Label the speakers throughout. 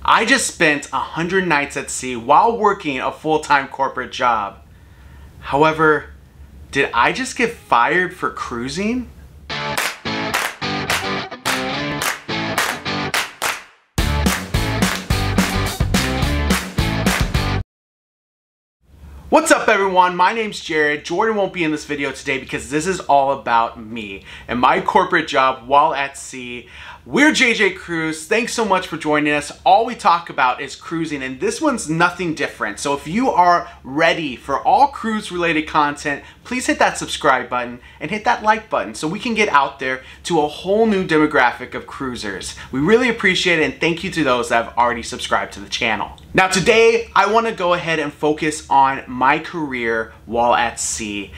Speaker 1: I just spent 100 nights at sea while working a full-time corporate job. However, did I just get fired for cruising? What's up everyone, my name's Jared. Jordan won't be in this video today because this is all about me and my corporate job while at sea. We're JJ Cruise. Thanks so much for joining us. All we talk about is cruising, and this one's nothing different. So if you are ready for all cruise related content, please hit that subscribe button and hit that like button so we can get out there to a whole new demographic of cruisers. We really appreciate it, and thank you to those that have already subscribed to the channel. Now today, I want to go ahead and focus on my career while at sea.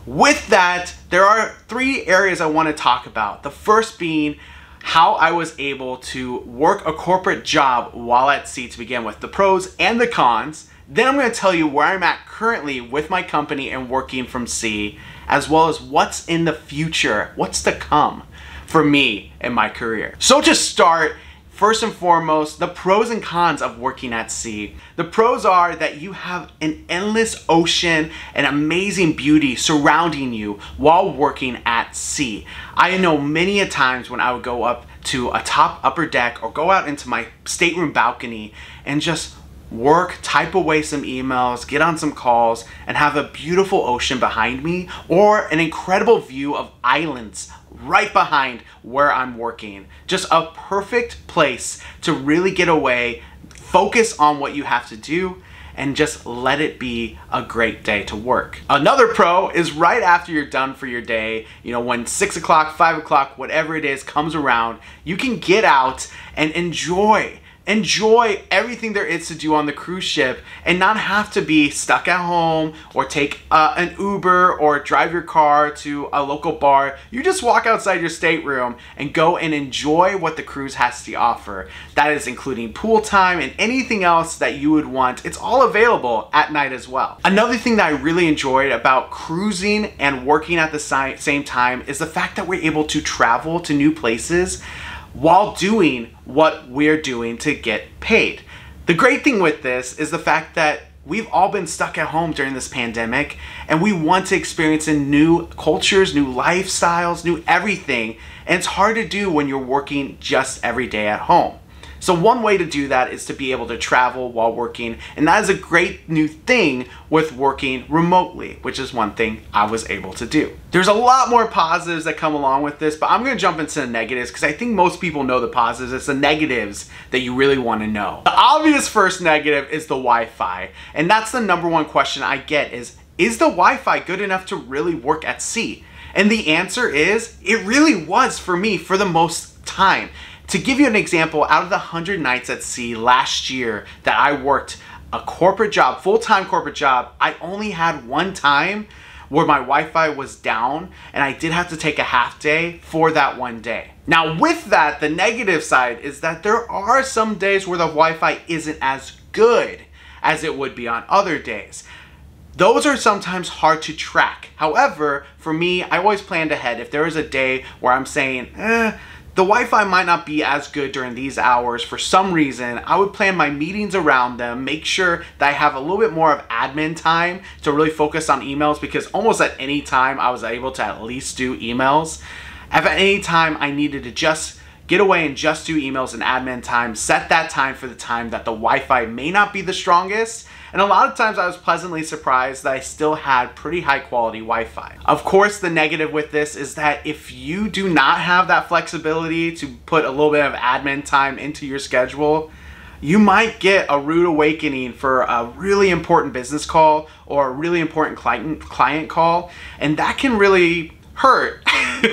Speaker 1: With that, there are three areas I want to talk about. The first being how I was able to work a corporate job while at sea to begin with, the pros and the cons. Then I'm going to tell you where I'm at currently with my company and working from sea, as well as what's in the future, what's to come for me and my career. So to start, first and foremost, the pros and cons of working at sea. The pros are that you have an endless ocean and amazing beauty surrounding you while working at sea. I know many a times when I would go up to a top upper deck or go out into my stateroom balcony and just work, type away some emails, get on some calls, and have a beautiful ocean behind me or an incredible view of islands right behind where I'm working. Just a perfect place to really get away, focus on what you have to do, and just let it be a great day to work. Another pro is right after you're done for your day, you know, when 6 o'clock, 5 o'clock, whatever it is comes around, you can get out and enjoy everything there is to do on the cruise ship and not have to be stuck at home or take an Uber or drive your car to a local bar. You just walk outside your stateroom and go and enjoy what the cruise has to offer. That is including pool time and anything else that you would want. It's all available at night as well. Another thing that I really enjoyed about cruising and working at the same time is the fact that we're able to travel to new places while doing what we're doing to get paid. The great thing with this is the fact that we've all been stuck at home during this pandemic and we want to experience in new cultures, new lifestyles, new everything. And it's hard to do when you're working just every day at home. So one way to do that is to be able to travel while working, and that is a great new thing with working remotely, which is one thing I was able to do. There's a lot more positives that come along with this, but I'm going to jump into the negatives because I think most people know the positives. It's the negatives that you really want to know. The obvious first negative is the Wi-Fi, and that's the number one question I get is the Wi-Fi good enough to really work at sea? And the answer is, it really was for me for the most time. To give you an example, out of the 100 nights at sea last year that I worked a corporate job, full-time corporate job, I only had one time where my Wi-Fi was down and I did have to take a half day for that one day. Now with that, the negative side is that there are some days where the Wi-Fi isn't as good as it would be on other days. Those are sometimes hard to track. However, for me, I always planned ahead. If there is a day where I'm saying, the Wi-Fi might not be as good during these hours for some reason, I would plan my meetings around them, make sure that I have a little bit more of admin time to really focus on emails, because almost at any time I was able to at least do emails. If at any time I needed to just get away and just do emails and admin time, set that time for the time that the Wi-Fi may not be the strongest. And a lot of times I was pleasantly surprised that I still had pretty high quality Wi-Fi. Of course, the negative with this is that if you do not have that flexibility to put a little bit of admin time into your schedule, you might get a rude awakening for a really important business call or a really important client call, and that can really hurt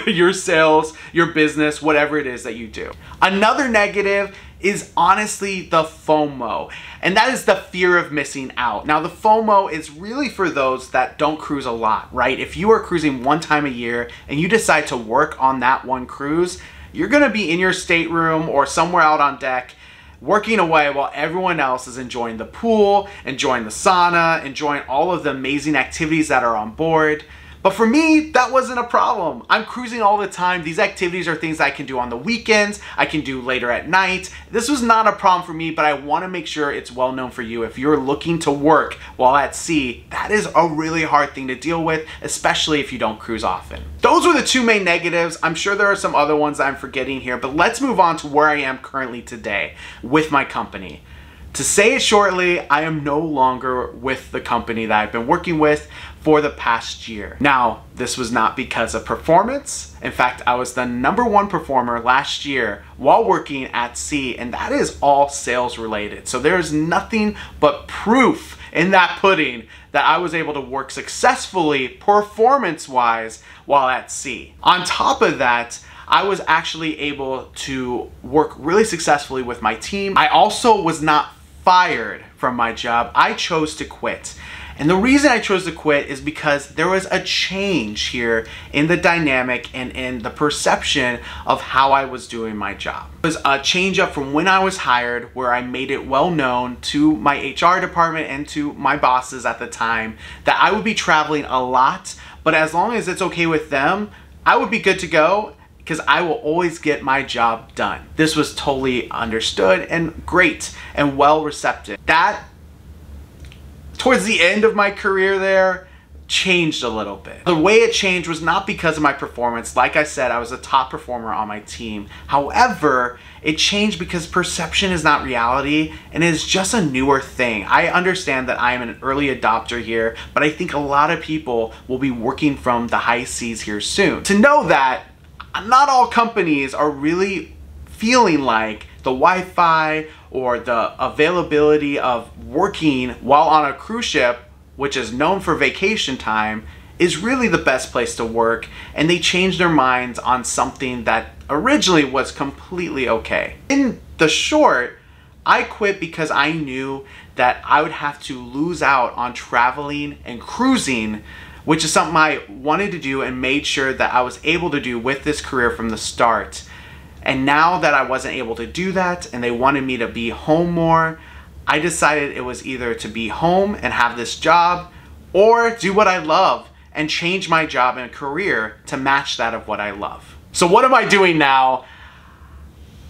Speaker 1: your sales, your business, whatever it is that you do. Another negative is honestly the FOMO, and that is the fear of missing out. Now the FOMO is really for those that don't cruise a lot, right? If you are cruising one time a year and you decide to work on that one cruise, you're gonna be in your stateroom or somewhere out on deck working away while everyone else is enjoying the pool, enjoying the sauna, enjoying all of the amazing activities that are on board. But for me, that wasn't a problem. I'm cruising all the time. These activities are things I can do on the weekends, I can do later at night. This was not a problem for me, but I want to make sure it's well known for you. If you're looking to work while at sea, that is a really hard thing to deal with, especially if you don't cruise often. Those were the two main negatives. I'm sure there are some other ones that I'm forgetting here, but let's move on to where I am currently today with my company. To say it shortly, I am no longer with the company that I've been working with for the past year. Now, this was not because of performance. In fact, I was the #1 performer last year while working at sea, and that is all sales related. So there's nothing but proof in that pudding that I was able to work successfully performance-wise while at sea. On top of that, I was actually able to work really successfully with my team. I also was not fired from my job. I chose to quit. And the reason I chose to quit is because there was a change here in the dynamic and in the perception of how I was doing my job. It was a change up from when I was hired, where I made it well known to my HR department and to my bosses at the time that I would be traveling a lot, but as long as it's okay with them, I would be good to go, because I will always get my job done. This was totally understood and great and well receptive. That, towards the end of my career there, changed a little bit. The way it changed was not because of my performance. Like I said, I was a top performer on my team. However, it changed because perception is not reality and it is just a newer thing. I understand that I am an early adopter here, but I think a lot of people will be working from the high seas here soon. To know that not all companies are really feeling like the Wi-Fi or the availability of working while on a cruise ship, which is known for vacation time, is really the best place to work, and they changed their minds on something that originally was completely okay. In the short, I quit because I knew that I would have to lose out on traveling and cruising, which is something I wanted to do and made sure that I was able to do with this career from the start. And now that I wasn't able to do that and they wanted me to be home more, I decided it was either to be home and have this job or do what I love and change my job and career to match that of what I love. So what am I doing now?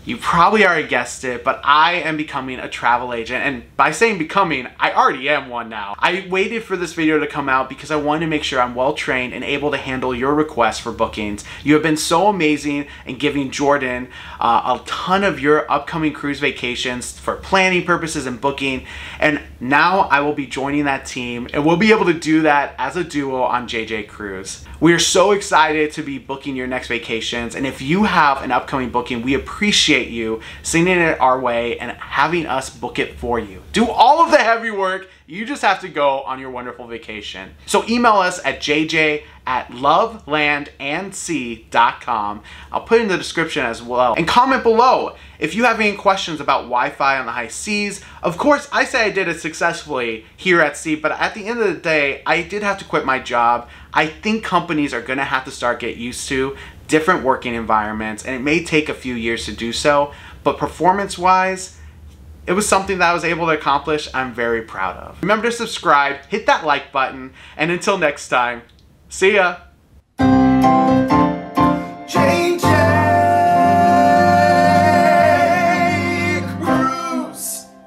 Speaker 1: You probably already guessed it, but I am becoming a travel agent. And by saying becoming, I already am one now. I waited for this video to come out because I wanted to make sure I'm well trained and able to handle your requests for bookings. You have been so amazing in giving Jordan a ton of your upcoming cruise vacations for planning purposes and booking. And now I will be joining that team and we'll be able to do that as a duo on JJ Cruise. We are so excited to be booking your next vacations. And if you have an upcoming booking, we appreciate you sending it our way and having us book it for you. Do all of the heavy work. You just have to go on your wonderful vacation. So email us at jj@lovelandandsea.com. I'll put it in the description as well. And comment below if you have any questions about Wi-Fi on the high seas. Of course, I say I did it successfully here at sea, but at the end of the day, I did have to quit my job. I think companies are gonna have to start get used to different working environments, and it may take a few years to do so, but performance-wise, it was something that I was able to accomplish. I'm very proud of. Remember to subscribe, hit that like button, and until next time, see ya.